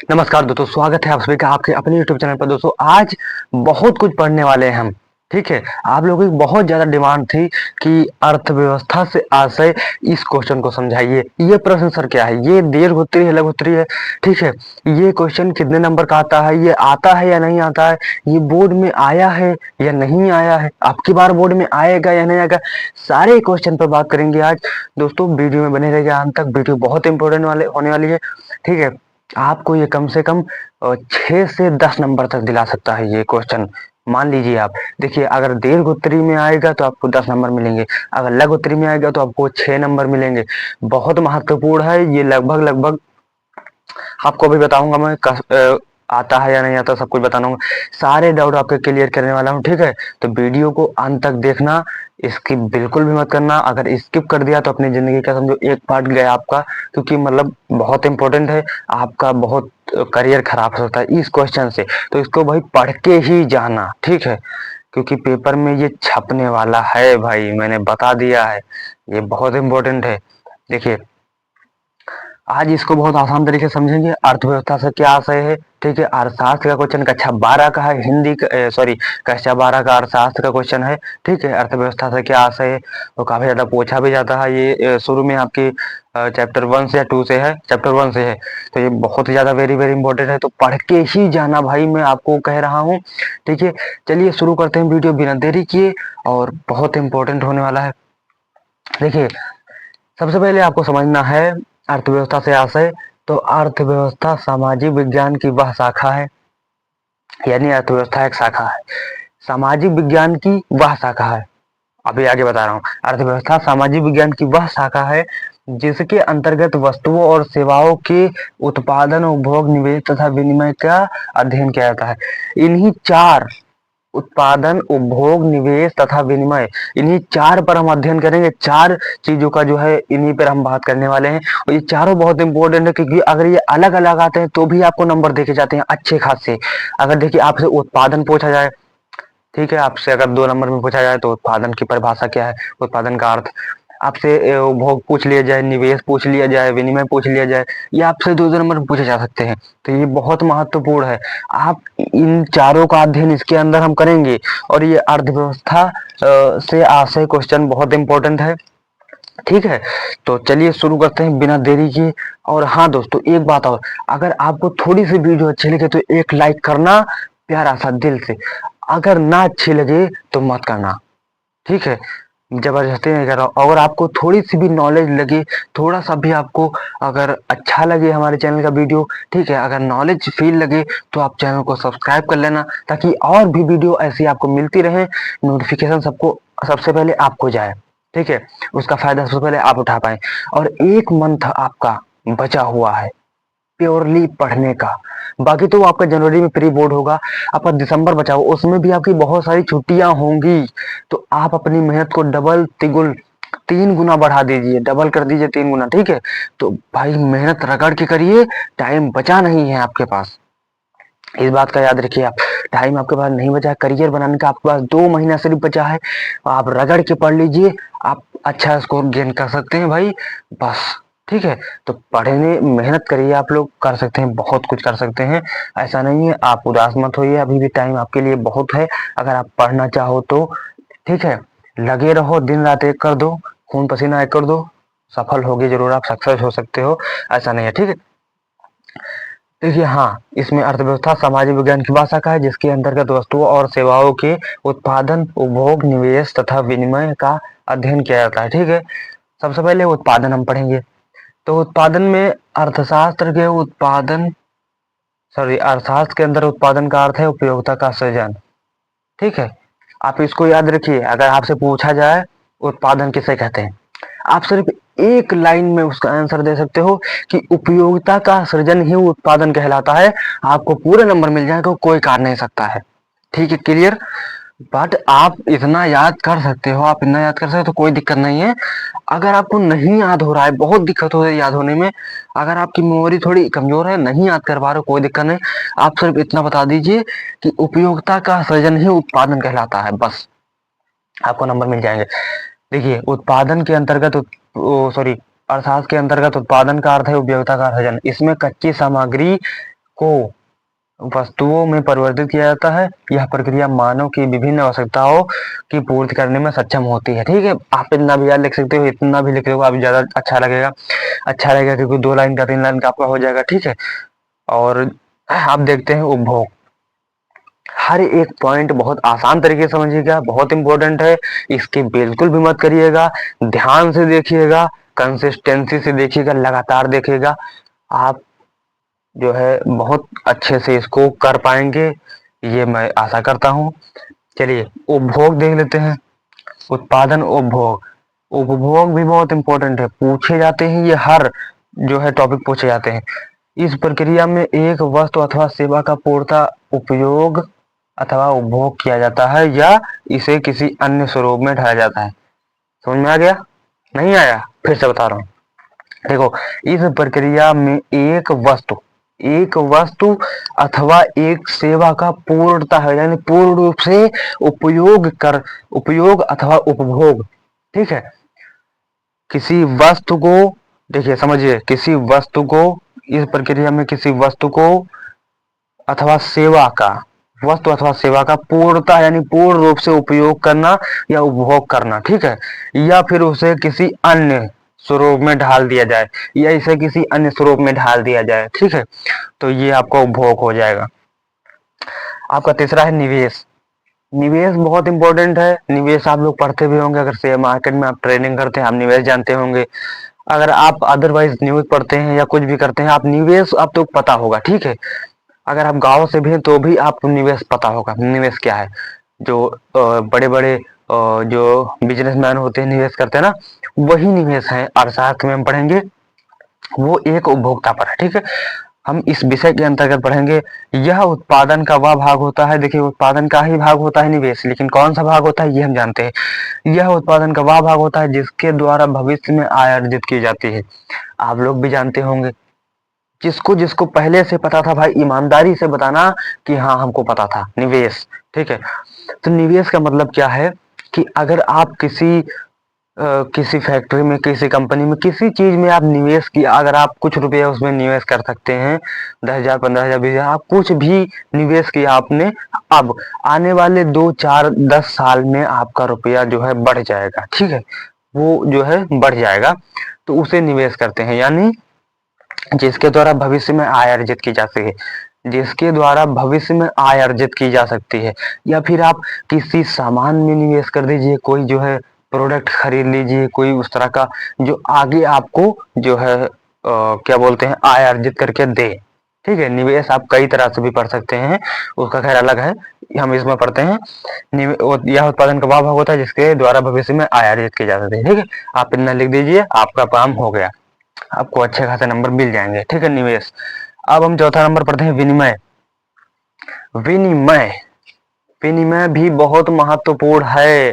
नमस्कार दोस्तों, स्वागत है आप सभी का आपके अपने YouTube चैनल पर। दोस्तों आज बहुत कुछ पढ़ने वाले हैं हम। ठीक है, आप लोगों की बहुत ज्यादा डिमांड थी कि अर्थव्यवस्था से आशय इस क्वेश्चन को समझाइए। ये प्रश्न सर क्या है, ये दीर्घ है लघु उत्तरीय है। ठीक है, ये क्वेश्चन कितने नंबर का आता है, ये आता है या नहीं आता है, ये बोर्ड में आया है या नहीं आया है, आपकी बार बोर्ड में आएगा या नहीं आएगा, सारे क्वेश्चन पर बात करेंगे आज। दोस्तों वीडियो में बने रहिएगा अंत तक, वीडियो बहुत इंपॉर्टेंट होने वाली है। ठीक है, आपको ये कम से कम 6 से 10 नंबर तक दिला सकता है ये क्वेश्चन। मान लीजिए आप देखिए, अगर दीर्घ उत्तरी में आएगा तो आपको 10 नंबर मिलेंगे, अगर लघु उत्तरी में आएगा तो आपको 6 नंबर मिलेंगे। बहुत महत्वपूर्ण है ये। लगभग लगभग आपको अभी बताऊंगा मैं आता है या नहीं आता, सब कुछ बताना। सारे डाउट आपके क्लियर करने वाला हूँ। ठीक है, तो वीडियो को अंत तक देखना, स्किप बिल्कुल भी मत करना। अगर स्किप कर दिया तो अपनी जिंदगी का समझो एक पार्ट गया आपका, क्योंकि मतलब बहुत इंपॉर्टेंट है। आपका बहुत करियर खराब हो सकता है इस क्वेश्चन से, तो इसको भाई पढ़ के ही जाना। ठीक है, क्योंकि पेपर में ये छपने वाला है भाई, मैंने बता दिया है, ये बहुत इंपॉर्टेंट है। देखिए आज इसको बहुत आसान तरीके से समझेंगे। अर्थव्यवस्था से क्या आशय है। ठीक है, अर्थशास्त्र का क्वेश्चन कक्षा 12 का है, हिंदी का सॉरी कक्षा 12 का अर्थशास्त्र का क्वेश्चन है। ठीक है, अर्थव्यवस्था से क्या आशय है, वो काफी ज्यादा पूछा भी जाता है। ये शुरू में आपकी चैप्टर 1 से या 2 से है, चैप्टर 1 से है, तो ये बहुत ही ज्यादा वेरी वेरी इंपॉर्टेंट है। तो पढ़ के ही जाना भाई, मैं आपको कह रहा हूँ। ठीक है, चलिए शुरू करते हैं वीडियो बिना देरी किए, और बहुत इंपॉर्टेंट होने वाला है। देखिए सबसे पहले आपको समझना है अर्थव्यवस्था से आशय। तो अर्थव्यवस्था सामाजिक विज्ञान की वह शाखा है, यानी अर्थव्यवस्था एक शाखा है, सामाजिक विज्ञान की वह शाखा है। अभी आगे बता रहा हूँ। अर्थव्यवस्था सामाजिक विज्ञान की वह शाखा है जिसके अंतर्गत वस्तुओं और सेवाओं के उत्पादन, उपभोग, निवेश तथा विनिमय का अध्ययन किया जाता है। इन्हीं चार, उत्पादन, उपभोग, निवेश तथा विनिमय, इन्हीं चार पर हम अध्ययन करेंगे। चार चीजों का जो है इन्हीं पर हम बात करने वाले हैं, और ये चारों बहुत इंपॉर्टेंट है, क्योंकि अगर ये अलग अलग आते हैं तो भी आपको नंबर देखे जाते हैं अच्छे खासे। अगर देखिए आपसे उत्पादन पूछा जाए, ठीक है, आपसे अगर 2 नंबर में पूछा जाए तो उत्पादन की परिभाषा क्या है, उत्पादन का अर्थ। आपसे उपभोग पूछ लिया जाए, निवेश पूछ लिया जाए, विनिमय पूछ लिया जाए, ये आपसे 2 2 नंबर में पूछे जा सकते हैं। तो ये बहुत महत्वपूर्ण है। आप इन चारों का अध्ययन इसके अंदर हम करेंगे, और ये अर्थव्यवस्था से आशय क्वेश्चन बहुत इंपॉर्टेंट है। ठीक है, तो चलिए शुरू करते हैं बिना देरी किए। और हाँ दोस्तों, एक बात और, अगर आपको थोड़ी सी वीडियो अच्छी लगे तो एक लाइक करना, प्यारा सा दिल से। अगर ना अच्छी लगे तो मत करना। ठीक है, जबरदस्ती नहीं कर रहा हूं। अगर आपको थोड़ी सी भी नॉलेज लगे, थोड़ा सा भी आपको अगर अच्छा लगे हमारे चैनल का वीडियो, ठीक है, अगर नॉलेज फील लगे तो आप चैनल को सब्सक्राइब कर लेना, ताकि और भी वीडियो ऐसी आपको मिलती रहे। नोटिफिकेशन सबको सबसे पहले आपको जाए। ठीक है, उसका फायदा सबसे पहले आप उठा पाए। और एक मंथ आपका बचा हुआ है प्योरली पढ़ने का। बाकी तो आपका जनवरी में प्री बोर्ड होगा, आपका दिसंबर बचा हुआ, उसमें भी आपकी बहुत सारी छुट्टियां होंगी। तो आप अपनी मेहनत को डबल तिगुल 3 गुना बढ़ा दीजिए, डबल कर दीजिए 3 गुना। ठीक है, तो भाई मेहनत रगड़ के करिए, टाइम बचा नहीं है आपके पास, इस बात का याद रखिए आप। टाइम आपके पास नहीं बचा है, करियर बनाने का आपके पास 2 महीना सिर्फ बचा है। आप रगड़ के पढ़ लीजिए, आप अच्छा स्कोर गेन कर सकते हैं भाई, बस। ठीक है, तो पढ़ने मेहनत करिए, आप लोग कर सकते हैं, बहुत कुछ कर सकते हैं। ऐसा नहीं है, आप उदास मत होइए, अभी भी टाइम आपके लिए बहुत है अगर आप पढ़ना चाहो तो। ठीक है, लगे रहो, दिन रात एक कर दो, खून पसीना एक कर दो, सफल होगे जरूर, आप सक्सेस हो सकते हो, ऐसा नहीं है। ठीक है, देखिए हाँ, इसमें अर्थव्यवस्था सामाजिक विज्ञान की भाषा का है जिसके अंतर्गत वस्तुओं और सेवाओं के उत्पादन, उपभोग, निवेश तथा विनिमय का अध्ययन किया जाता है। ठीक है, सबसे पहले उत्पादन हम पढ़ेंगे। तो उत्पादन में अर्थशास्त्र के उत्पादन सॉरी अर्थशास्त्र के अंदर उत्पादन का अर्थ है उपयोगिता का सृजन। ठीक है, आप इसको याद रखिए। अगर आपसे पूछा जाए उत्पादन किसे कहते हैं, आप सिर्फ एक लाइन में उसका आंसर दे सकते हो कि उपयोगिता का सृजन ही उत्पादन कहलाता है। आपको पूरे नंबर मिल जाएगा, कोई काट नहीं सकता है। ठीक है, क्लियर। बट आप इतना याद कर सकते हो, आप इतना याद कर सकते हो तो कोई दिक्कत नहीं है। अगर आपको नहीं याद हो रहा है, बहुत दिक्कत हो रही है याद होने में, अगर आपकी मेमोरी थोड़ी कमजोर है, नहीं याद कर पा रहे हो, कोई दिक्कत नहीं। आप सिर्फ इतना बता दीजिए कि उपयोगिता का सृजन ही उत्पादन कहलाता है, बस आपको नंबर मिल जाएंगे। देखिए उत्पादन के अंतर्गत सॉरी अर्थशास्त्र के अंतर्गत उत्पादन का अर्थ है उपयोगिता का सृजन। इसमें कच्ची सामग्री को वस्तुओं में परिवर्तित किया जाता है। यह प्रक्रिया मानव की विभिन्न आवश्यकताओं की पूर्ति करने में सक्षम होती है। ठीक है, आप इतना भी याद लिख सकते हो, इतना भी लिख रहे हो आप ज्यादा अच्छा लगेगा। अच्छा लगेगा क्योंकि 2 लाइन का 3 लाइन का आपका हो जाएगा। ठीक है, और आप देखते हैं उपभोग। हर एक पॉइंट बहुत आसान तरीके से समझिएगा, बहुत इंपॉर्टेंट है। इसकी बिल्कुल भी मत करिएगा, ध्यान से देखिएगा, कंसिस्टेंसी से देखिएगा, लगातार देखिएगा। आप जो है बहुत अच्छे से इसको कर पाएंगे, ये मैं आशा करता हूँ। चलिए उपभोग देख लेते हैं। उत्पादन, उपभोग। उपभोग भी बहुत इंपॉर्टेंट है, पूछे जाते हैं ये, हर जो है टॉपिक पूछे जाते हैं। इस प्रक्रिया में एक वस्तु अथवा सेवा का पूर्णतः उपयोग अथवा उपभोग किया जाता है या इसे किसी अन्य स्वरूप में ढाया जाता है। समझ में आ गया? नहीं आया? फिर से बता रहा हूँ। देखो, इस प्रक्रिया में एक वस्तु अथवा एक सेवा का पूर्णतः है यानी पूर्ण रूप से उपयोग अथवा उपभोग। ठीक है, किसी वस्तु को, देखिए समझिए, किसी वस्तु को, इस प्रक्रिया में किसी वस्तु अथवा सेवा का पूर्णतः यानी पूर्ण रूप से उपयोग करना या उपभोग करना। ठीक है, या फिर उसे किसी अन्य स्वरूप में ढाल दिया जाए, या इसे किसी अन्य स्वरूप में ढाल दिया जाए। ठीक है, तो ये आपका उपभोग हो जाएगा। आपका तीसरा है निवेश। निवेश बहुत इंपॉर्टेंट है। निवेश आप लोग पढ़ते भी होंगे, अगर शेयर मार्केट में आप ट्रेडिंग करते हैं आप निवेश जानते होंगे। अगर आप अदरवाइज न्यूज पढ़ते हैं या कुछ भी करते हैं, आप निवेश आप तो पता होगा। ठीक है, अगर आप गांव से भी हैं तो भी आपको निवेश पता होगा। निवेश क्या है? जो बड़े बड़े जो बिजनेसमैन होते हैं निवेश करते हैं ना, वही निवेश है। अर्थशास्त्र में हम पढ़ेंगे, वो एक उपभोक्ता पर है। ठीक है, हम इस विषय के अंतर्गत पढ़ेंगे। यह उत्पादन का वह भाग होता है, देखिए उत्पादन का ही भाग होता है निवेश, लेकिन कौन सा भाग होता है ये हम जानते हैं। यह उत्पादन का वह भाग होता है जिसके द्वारा भविष्य में आय अर्जित की जाती है। आप लोग भी जानते होंगे। जिसको जिसको पहले से पता था भाई, ईमानदारी से बताना कि हाँ हमको पता था। निवेश, ठीक है। तो निवेश का मतलब क्या है कि अगर आप किसी फैक्ट्री में, किसी कंपनी में, किसी चीज में आप निवेश किया, अगर आप कुछ रुपए उसमें निवेश कर सकते हैं, 10,000, 15,000, 20,000, आप कुछ भी निवेश किया आपने, अब आने वाले 2, 4, 10 साल में आपका रुपया जो है बढ़ जाएगा। ठीक है, वो जो है बढ़ जाएगा, तो उसे निवेश करते हैं। यानी जिसके द्वारा भविष्य में आय अर्जित की जा सके, जिसके द्वारा भविष्य में आय अर्जित की जा सकती है। या फिर आप किसी सामान में निवेश कर दीजिए, कोई जो है प्रोडक्ट खरीद लीजिए, कोई उस तरह का जो आगे आपको जो है क्या बोलते हैं, आय अर्जित करके दे। ठीक है, निवेश आप कई तरह से भी पढ़ सकते हैं, उसका खैर अलग है, हम इसमें पढ़ते हैं। यह उत्पादन का वह भाग होता है जिसके द्वारा भविष्य में आय अर्जित की जा सकती है। ठीक है, आप इतना लिख दीजिए, आपका काम हो गया, आपको अच्छे खासे नंबर मिल जाएंगे। ठीक है, निवेश। अब हम चौथा नंबर पढ़ते हैं विनिमय। विनिमय, विनिमय भी बहुत महत्वपूर्ण है।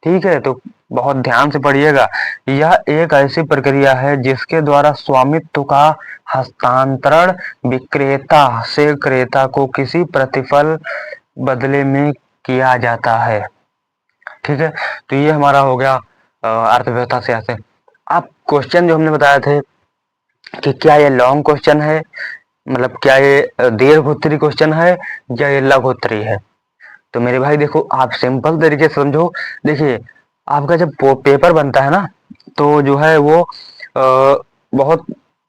ठीक है, तो बहुत ध्यान से पढ़िएगा। यह एक ऐसी प्रक्रिया है जिसके द्वारा स्वामित्व का हस्तांतरण विक्रेता से क्रेता को किसी प्रतिफल बदले में किया जाता है। ठीक है, तो ये हमारा हो गया अर्थव्यवस्था से ऐसे। अब क्वेश्चन जो हमने बताए थे कि क्या ये लॉन्ग क्वेश्चन है, मतलब क्या ये दीर्घ उत्तरी क्वेश्चन है या ये लघु उत्तरी है। तो मेरे भाई देखो, आप सिंपल तरीके से समझो। देखिए, आपका जब पेपर बनता है ना, तो जो है वो बहुत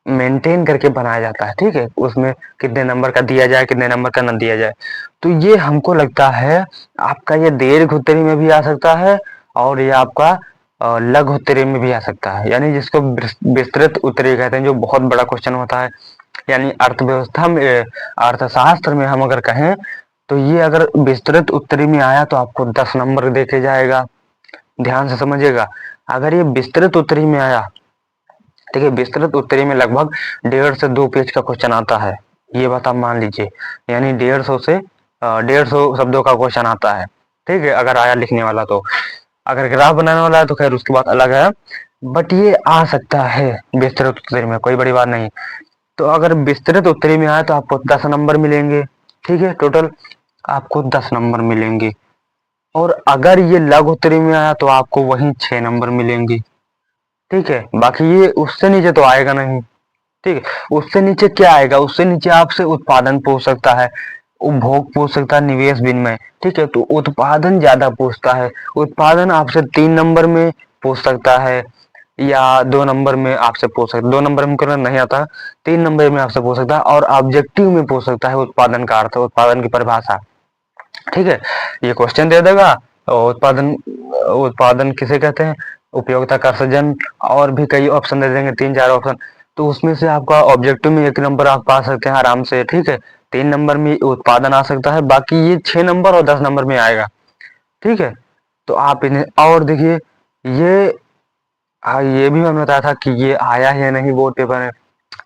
मेंटेन करके बनाया जाता है। ठीक है, उसमें कितने नंबर का दिया जाए, कितने नंबर का न दिया जाए। तो ये हमको लगता है आपका ये दीर्घ उत्तरी में भी आ सकता है और ये आपका लघु उत्तरी में भी आ सकता है, यानी जिसको विस्तृत उत्तरी कहते हैं, जो बहुत बड़ा क्वेश्चन होता है। यानी अर्थव्यवस्था में, अर्थशास्त्र में हम अगर कहें तो ये अगर विस्तृत उत्तरी में आया तो आपको 10 नंबर देके जाएगा। ध्यान से समझिएगा, अगर ये विस्तृत उत्तरी में आया, देखिए विस्तृत उत्तरी में लगभग 1.5 से 2 पेज का क्वेश्चन आता है, ये बात आप मान लीजिए। यानी 150 से 150 शब्दों का क्वेश्चन आता है। ठीक है, अगर आया लिखने वाला तो। अगर ग्राफ बनाने वाला है तो खैर उसकी बात अलग है, बट ये आ सकता है विस्तृत उत्तरी में, कोई बड़ी बात नहीं। तो अगर विस्तृत उत्तरी में आए तो आपको 10 नंबर मिलेंगे। ठीक है, टोटल आपको 10 नंबर मिलेंगे। और अगर ये लघु उत्तरी में आया तो आपको वही 6 नंबर मिलेंगे। ठीक है, बाकी ये उससे नीचे तो आएगा नहीं। ठीक है। उससे नीचे क्या आएगा, उससे नीचे आपसे उत्पादन पूछ सकता है, उपभोग पूछ सकता है, निवेश विनिमय। ठीक है, तो उत्पादन ज्यादा पूछता है। उत्पादन आपसे 3 नंबर में पूछ सकता है या 2 नंबर में आपसे पूछ सकता है। 2 नंबर में करना नहीं आता, 3 नंबर में आपसे पूछ सकता है और ऑब्जेक्टिव में पूछ सकता है उत्पादन का अर्थ, उत्पादन की परिभाषा। ठीक है, ये क्वेश्चन दे देगा। और उत्पादन, उत्पादन किसे कहते हैं, उपयोगिता का सृजन, और भी कई ऑप्शन दे देंगे, 3 4 ऑप्शन। तो उसमें से आपका ऑब्जेक्टिव में 1 नंबर आप पा सकते हैं आराम से। ठीक है, 3 नंबर में उत्पादन आ सकता है, बाकी ये 6 नंबर और 10 नंबर में आएगा। ठीक है, तो आप इन्हें और देखिए, ये हाँ, ये भी मैंने बताया था कि ये आया है या नहीं बोर्ड पेपर में।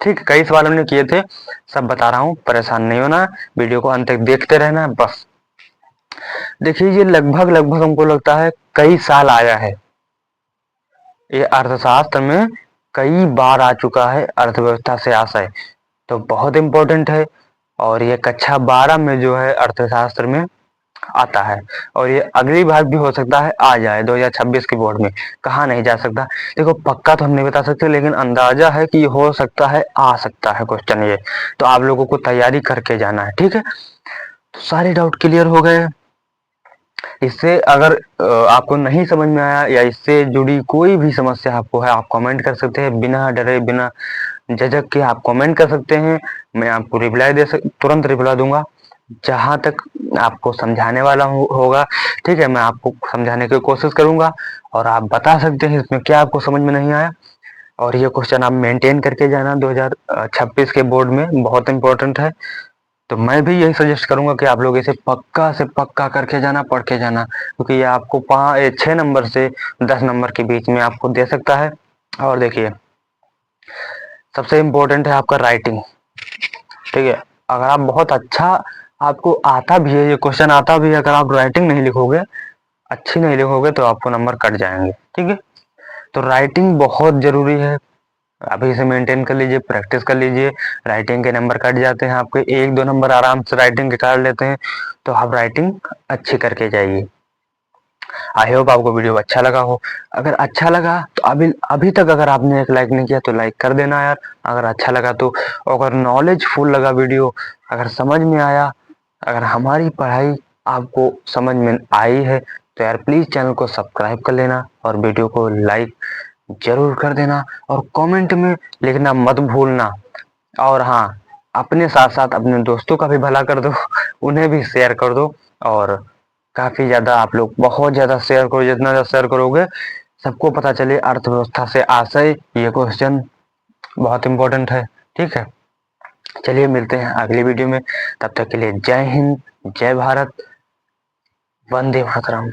ठीक है, कई सवाल हमने किए थे, सब बता रहा हूँ, परेशान नहीं होना, वीडियो को अंत तक देखते रहना बस। देखिए, ये लगभग लगभग हमको लगता है कई साल आया है, ये अर्थशास्त्र में कई बार आ चुका है, अर्थव्यवस्था से आशय। तो बहुत इंपॉर्टेंट है, और ये कक्षा 12 में जो है अर्थशास्त्र में आता है। और ये अगली बार भी हो सकता है आ जाए 2026 के बोर्ड में, कहा नहीं जा सकता। देखो, पक्का तो हम नहीं बता सकते, लेकिन अंदाजा है कि हो सकता है, आ सकता है क्वेश्चन ये। तो आप लोगों को तैयारी करके जाना है। ठीक है, तो सारे डाउट क्लियर हो गए। इससे अगर आपको नहीं समझ में आया या इससे जुड़ी कोई भी समस्या आपको है, आप कमेंट कर सकते हैं, बिना डरे बिना झिझक के आप कमेंट कर सकते हैं। मैं आपको रिप्लाई तुरंत रिप्लाई दूंगा, जहां तक आपको समझाने वाला होगा। ठीक है, मैं आपको समझाने की कोशिश करूंगा, और आप बता सकते हैं इसमें क्या आपको समझ में नहीं आया। और ये क्वेश्चन आप मेंटेन करके जाना 2026 के बोर्ड में, बहुत इंपॉर्टेंट है। तो मैं भी यही सजेस्ट करूंगा कि आप लोग इसे पक्का से पक्का करके जाना, पढ़ के जाना, क्योंकि ये आपको 6 नंबर से 10 नंबर के बीच में आपको दे सकता है। और देखिए, सबसे इम्पोर्टेंट है आपका राइटिंग। ठीक है, अगर आप बहुत अच्छा, आपको आता भी है, ये क्वेश्चन आता भी है, अगर आप राइटिंग नहीं लिखोगे, अच्छी नहीं लिखोगे, तो आपको नंबर कट जाएंगे। ठीक है, तो राइटिंग बहुत जरूरी है, अभी से मेंटेन कर लीजिए, प्रैक्टिस कर लीजिए। राइटिंग के नंबर कट जाते हैं आपके, 1 2 नंबर आराम से राइटिंग के काट लेते हैं। तो आप राइटिंग अच्छी करके जाइए। आई होप आपको वीडियो अच्छा लगा हो। अगर अच्छा लगा तो अभी अभी तक अगर आपने एक लाइक नहीं किया तो लाइक कर देना यार, अगर अच्छा लगा तो। अगर नॉलेज फुल लगा वीडियो, अगर समझ में आया, अगर हमारी पढ़ाई आपको समझ में आई है, तो यार प्लीज चैनल को सब्सक्राइब कर लेना और वीडियो को लाइक जरूर कर देना, और कमेंट में लिखना मत भूलना। और हाँ, अपने साथ साथ अपने दोस्तों का भी भला कर दो, उन्हें भी शेयर कर दो। और काफी ज्यादा आप लोग बहुत ज्यादा शेयर करो, जितना ज्यादा शेयर करोगे सबको पता चले अर्थव्यवस्था से आशय ये क्वेश्चन बहुत इंपॉर्टेंट है। ठीक है, चलिए मिलते हैं अगली वीडियो में, तब तक के लिए जय हिंद, जय भारत, वंदे मातरम।